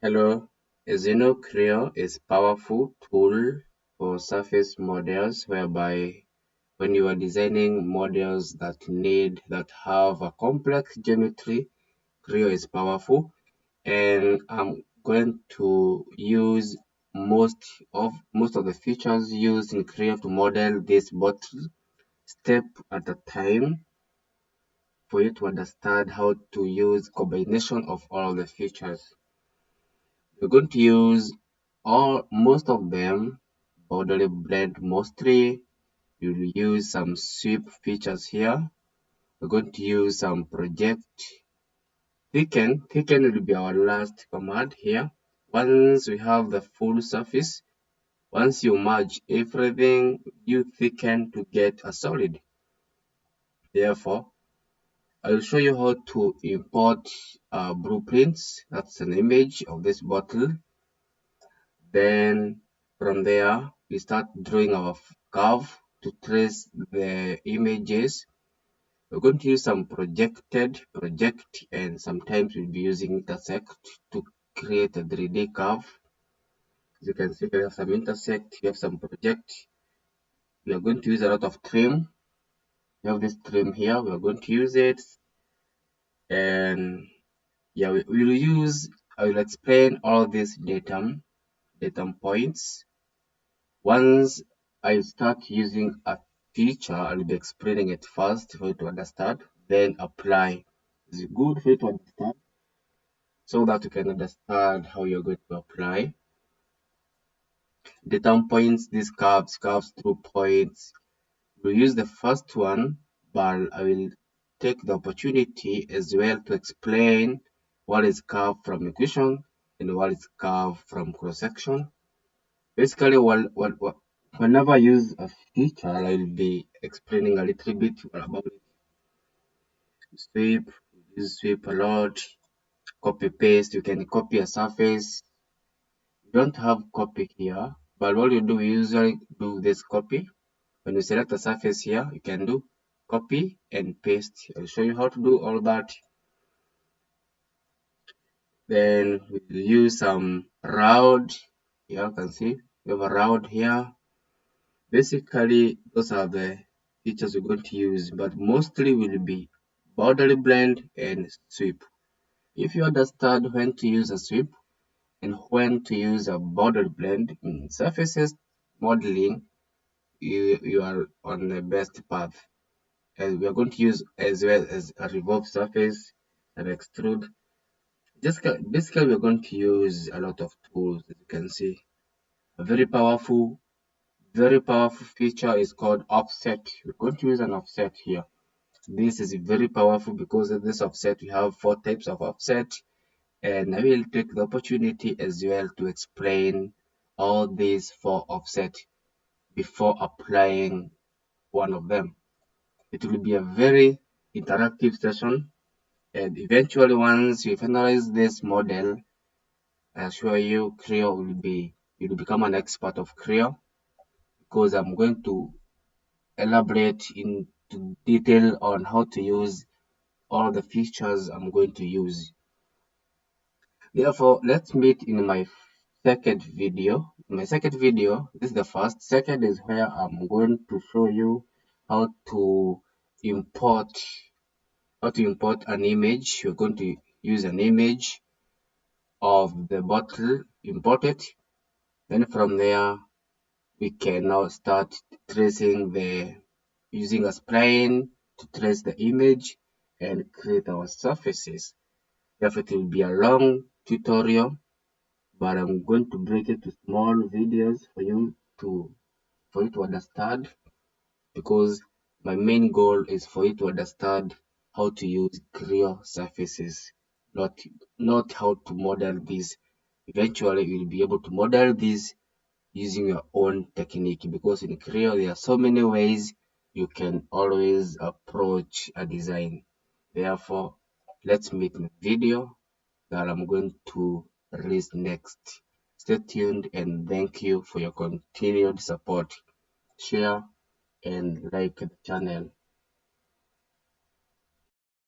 Hello, as you know, Creo is powerful tool for surface models whereby when you are designing models that have a complex geometry, Creo is powerful, and I'm going to use most of the features used in Creo to model this bottle step at a time for you to understand how to use combination of all the features. We're going to use most of them, boundary blend mostly. You'll use some sweep features here. We're going to use some project thicken. Thicken will be our last command here. Once we have the full surface, once you merge everything, you thicken to get a solid. Therefore, I'll show you how to import blueprints. That's an image of this bottle. Then from there, we start drawing our curve to trace the images. We're going to use some project, and sometimes we'll be using intersect to create a 3D curve. As you can see, we have some intersect, we have some project. We are going to use a lot of trim. We have this trim here, we are going to use it. And yeah, I will explain all these datum points. Once I start using a feature, I'll be explaining it first for you to understand, then apply. It's good for you to understand so that you can understand how you're going to apply. The term points, these curves through points. We'll use the first one, but I will take the opportunity as well to explain what is curve from equation and what is curve from cross-section. Basically, whenever I use a feature, I'll be explaining a little bit about it. Sweep, use sweep a lot. Copy paste, you can copy a surface. You don't have copy here, but what you do, you usually do this copy. When you select a surface here, you can do copy and paste. I'll show you how to do all that. Then we'll use some round. Here you can see we have a round here. Basically, those are the features we're going to use, but mostly will be boundary blend and sweep. If you understand when to use a sweep and when to use a boundary blend in surfaces modeling, you are on the best path. And we are going to use as well as a revolve surface and extrude. Basically, we're going to use a lot of tools, as you can see. A very powerful feature is called offset. We're going to use an offset here. This is very powerful because of this offset. We have 4 types of offset, and I will take the opportunity as well to explain all these 4 offset before applying one of them. It will be a very interactive session, and eventually once you finalize this model, I assure you you'll become an expert of Creo because I'm going to elaborate into detail on how to use all the features I'm going to use. Therefore, let's meet in my second video. In my second video, this is the first. Second is where I'm going to show you how to import an image. You're going to use an image of the bottle, import it. Then from there, we can now start tracing using a spline to trace the image and create our surfaces. Therefore, it will be a long tutorial, but I'm going to break it to small videos for you to understand, because my main goal is for you to understand how to use Creo surfaces, not how to model these. Eventually, you'll be able to model these using your own technique, because in Creo there are so many ways you can always approach a design. Therefore, let's meet in the video that I'm going to release next. Stay tuned and thank you for your continued support. Share and like the channel.